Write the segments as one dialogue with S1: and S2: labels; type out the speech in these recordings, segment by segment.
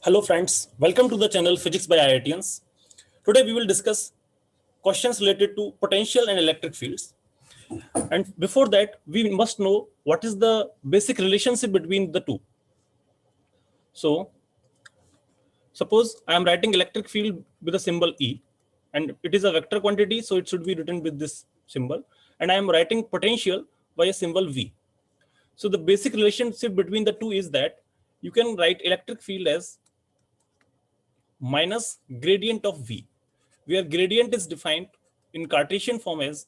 S1: Hello friends, welcome to the channel Physics by IITians. Today we will discuss questions related to potential and electric fields. And before that, we must know what is the basic relationship between the two. So, suppose I am writing electric field with a symbol E, and it is a vector quantity, so it should be written with this symbol. And I am writing potential by a symbol V. So the basic relationship between the two is that you can write electric field as minus gradient of V, where gradient is defined in Cartesian form as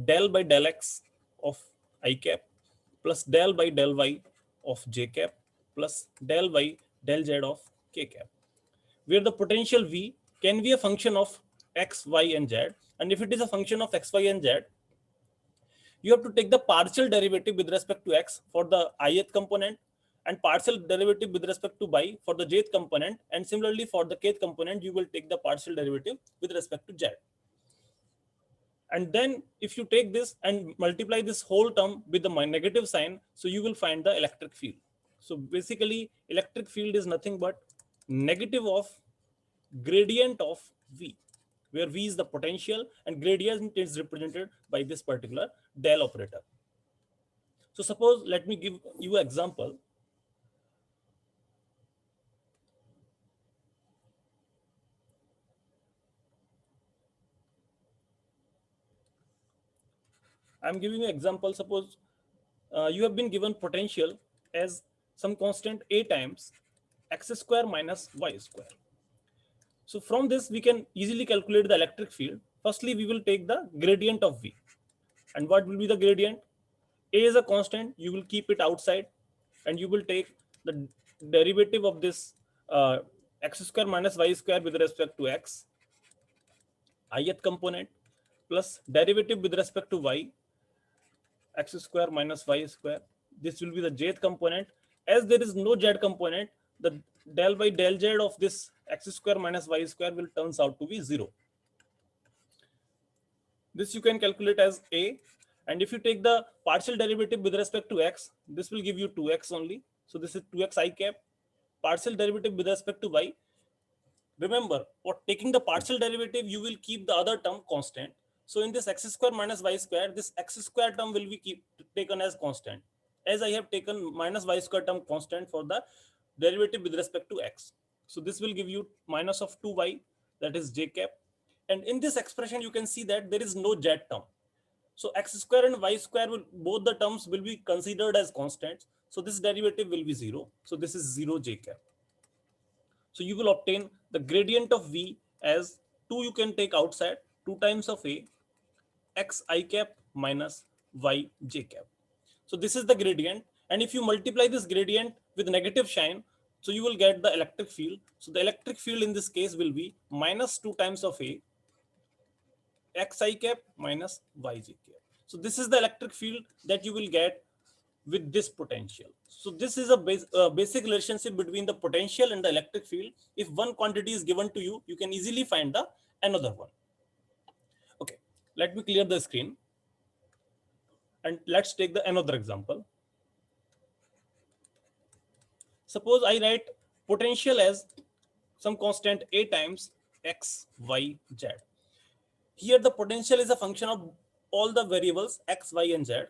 S1: del by del x of I cap plus del by del y of j cap plus del by del z of k cap, where the potential V can be a function of x, y, and z. And if it is a function of x, y, and z, you have to take the partial derivative with respect to x for the ith component and partial derivative with respect to y for the jth component, and similarly for the kth component you will take the partial derivative with respect to z. And then if you take this and multiply this whole term with the negative sign, so you will find the electric field. So basically electric field is nothing but negative of gradient of V, where V is the potential and gradient is represented by this particular del operator. So suppose, let me give you an example. I'm giving you an example. Suppose you have been given potential as some constant A times x square minus y square. So from this, we can easily calculate the electric field. Firstly, we will take the gradient of V. And what will be the gradient? A is a constant, you will keep it outside, and you will take the derivative of this x square minus y square with respect to x, ith component, plus derivative with respect to y, x square minus y square. This will be the jth component. As there is no z component, the del by del z of this x square minus y square will turns out to be 0. This you can calculate as A. And if you take the partial derivative with respect to x, this will give you 2x only. So this is 2x I cap. Partial derivative with respect to y. Remember, for taking the partial derivative, you will keep the other term constant. So in this x square minus y square, this x square term will be taken as constant, as I have taken minus y square term constant for the derivative with respect to x. So this will give you minus of 2y, that is j cap. And in this expression, you can see that there is no z term. So x square and y square, both the terms will be considered as constants. So this derivative will be 0. So this is 0 j cap. So you will obtain the gradient of V as 2 you can take outside, 2 times of A, x I cap minus y j cap. So this is the gradient. And if you multiply this gradient with negative sign, so you will get the electric field. So the electric field in this case will be minus 2 times of A, x I cap minus y j cap. So this is the electric field that you will get with this potential. So this is a basic relationship between the potential and the electric field. If one quantity is given to you, you can easily find the another one. Okay, let me clear the screen and let's take the another example. Suppose I write potential as some constant A times x, y, z. Here the potential is a function of all the variables x, y, and z.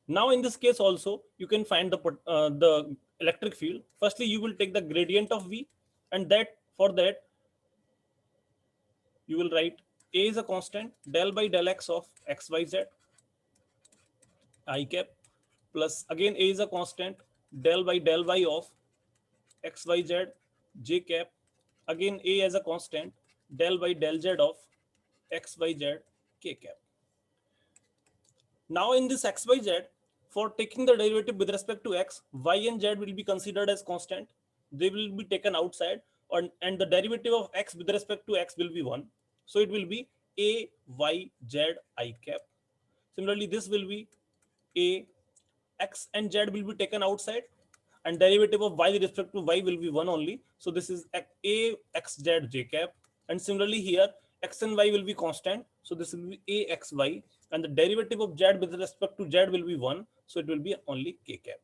S1: Now in this case also, you can find the electric field. Firstly, you will take the gradient of V, and that for that, you will write A is a constant, del by del x of x, y, z, I cap, plus again A is a constant, del by del y of x, y, z, j cap, again A as a constant, del by del z of x, y, z, k cap. Now in this x, y, z, for taking the derivative with respect to x, y and z will be considered as constant. They will be taken outside, and the derivative of x with respect to x will be 1. So it will be a, y, z, I cap. Similarly, this will be a, x and z will be taken outside, and derivative of y with respect to y will be 1 only. So this is a, x, z, j cap. And similarly here, x and y will be constant. So this will be a, x, y. And the derivative of z with respect to z will be 1. So it will be only k cap.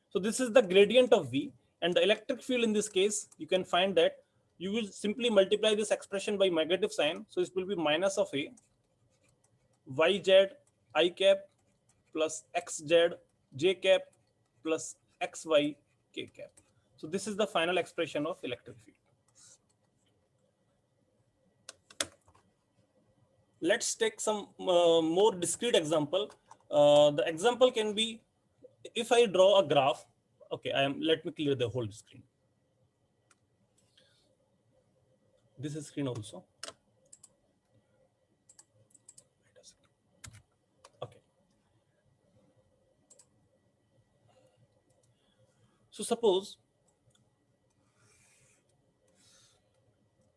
S1: So this is the gradient of V. And the electric field in this case, you can find that you will simply multiply this expression by negative sign. So it will be minus of a yz I cap plus xz j cap plus xy k cap. So this is the final expression of electric field. Let's take some more discrete example. The example can be, if I draw a graph. Okay, let me clear the whole screen. This is screen also. Okay. So suppose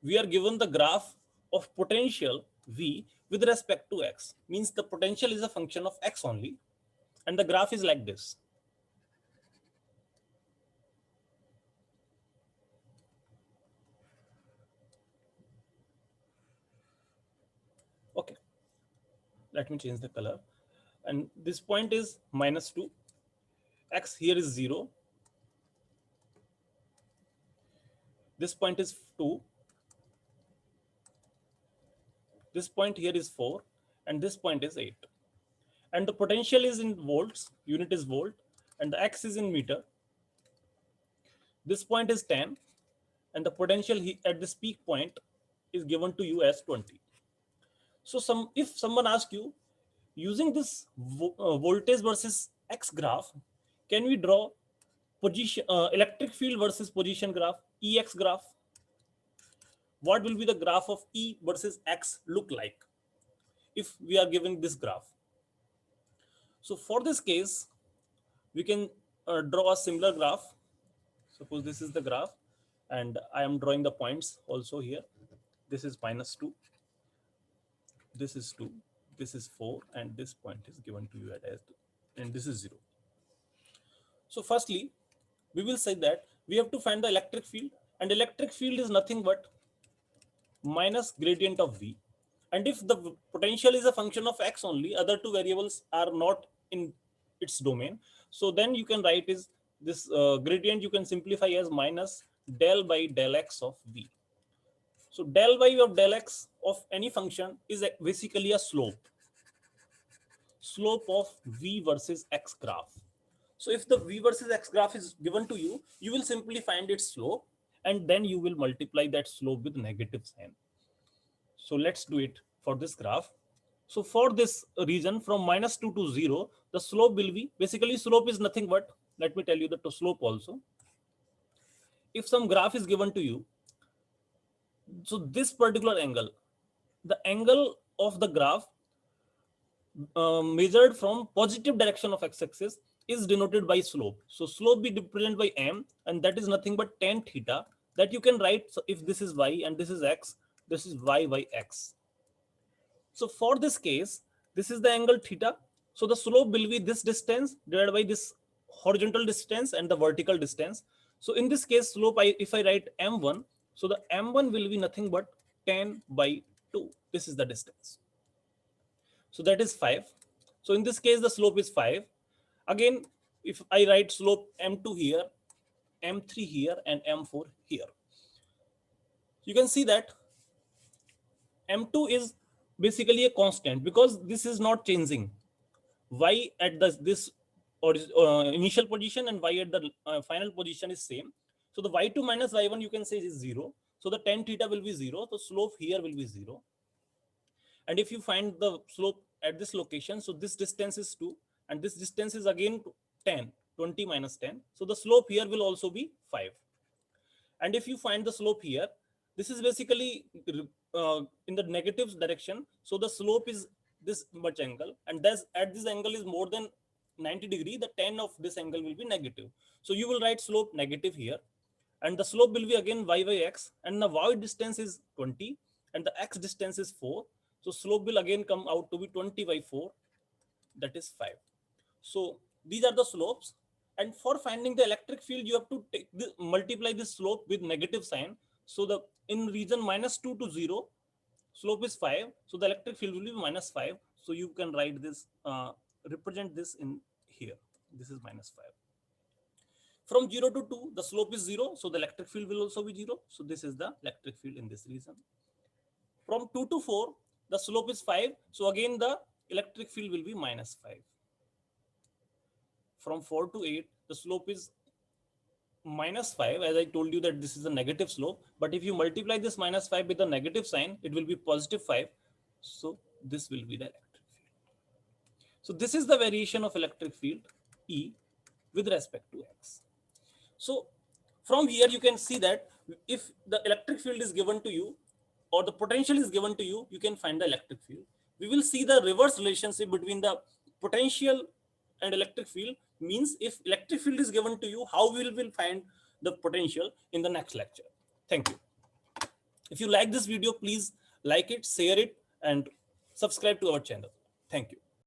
S1: we are given the graph of potential V with respect to X. Means the potential is a function of X only. And the graph is like this. Okay. Let me change the color. And this point is -2. X here is 0. This point is 2. This point here is 4. And this point is 8. And the potential is in volts. Unit is volt. And the X is in meter. This point is 10. And the potential at this peak point is given to you as 20. So if someone asks you, using this voltage versus X graph, can we draw position electric field versus position graph, EX graph? What will be the graph of E versus X look like if we are given this graph? So for this case, we can draw a similar graph. Suppose this is the graph, and I am drawing the points also here. This is -2. This is 2. This is 4. And this point is given to you as 2. And this is 0. So firstly, we will say that we have to find the electric field. And electric field is nothing but minus gradient of V. And if the potential is a function of X only, other two variables are not in its domain. So then you can write is this gradient you can simplify as minus del by del X of V. So del y of del X of any function is basically a slope of V versus X graph. So if the V versus X graph is given to you, you will simply find its slope, and then you will multiply that slope with negative sign. So let's do it for this graph. So for this region from -2 to 0, the slope will be, basically slope is nothing but, let me tell you the slope also. If some graph is given to you, so this particular angle, the angle of the graph measured from positive direction of x-axis is denoted by slope. So slope be represented by m, and that is nothing but tan theta, that you can write. So if this is y and this is x, this is y by x. So for this case, this is the angle theta. So the slope will be this distance divided by this horizontal distance and the vertical distance. So in this case, slope, if I write m1, so the m1 will be nothing but 10 by 2. This is the distance. So that is 5. So in this case, the slope is 5. Again, if I write slope m2 here, m3 here, and m4 here, you can see that m2 is basically a constant because this is not changing. Y at this initial position and y at the final position is same. So the y2 minus y1 you can say is 0. So the tan theta will be 0. So slope here will be 0. And if you find the slope at this location, so this distance is 2 and this distance is again 10, 20 minus 10. So the slope here will also be 5. And if you find the slope here, this is basically in the negative direction. So the slope is this much angle, and that's at this angle is more than 90 degree, the tan of this angle will be negative. So you will write slope negative here, and the slope will be again y by x, and the y distance is 20 and the x distance is 4. So slope will again come out to be 20 by 4, that is 5. So these are the slopes. And for finding the electric field, you have to multiply this slope with negative sign. So the in region -2 to 0, slope is 5. So the electric field will be -5. So you can write this, represent this in here. This is -5. From 0 to 2, the slope is 0, so the electric field will also be 0. So this is the electric field in this region. From 2 to 4, the slope is 5, so again the electric field will be -5. From 4 to 8, the slope is -5. As I told you that this is a negative slope, but if you multiply this -5 with a negative sign, it will be +5. So this will be the electric field. So this is the variation of electric field E with respect to X. So from here you can see that if the electric field is given to you or the potential is given to you, you can find the electric field. We will see the reverse relationship between the potential and electric field. Means if electric field is given to you, how we will find the potential in the next lecture. Thank you. If you like this video, please like it, share it, and subscribe to our channel. Thank you.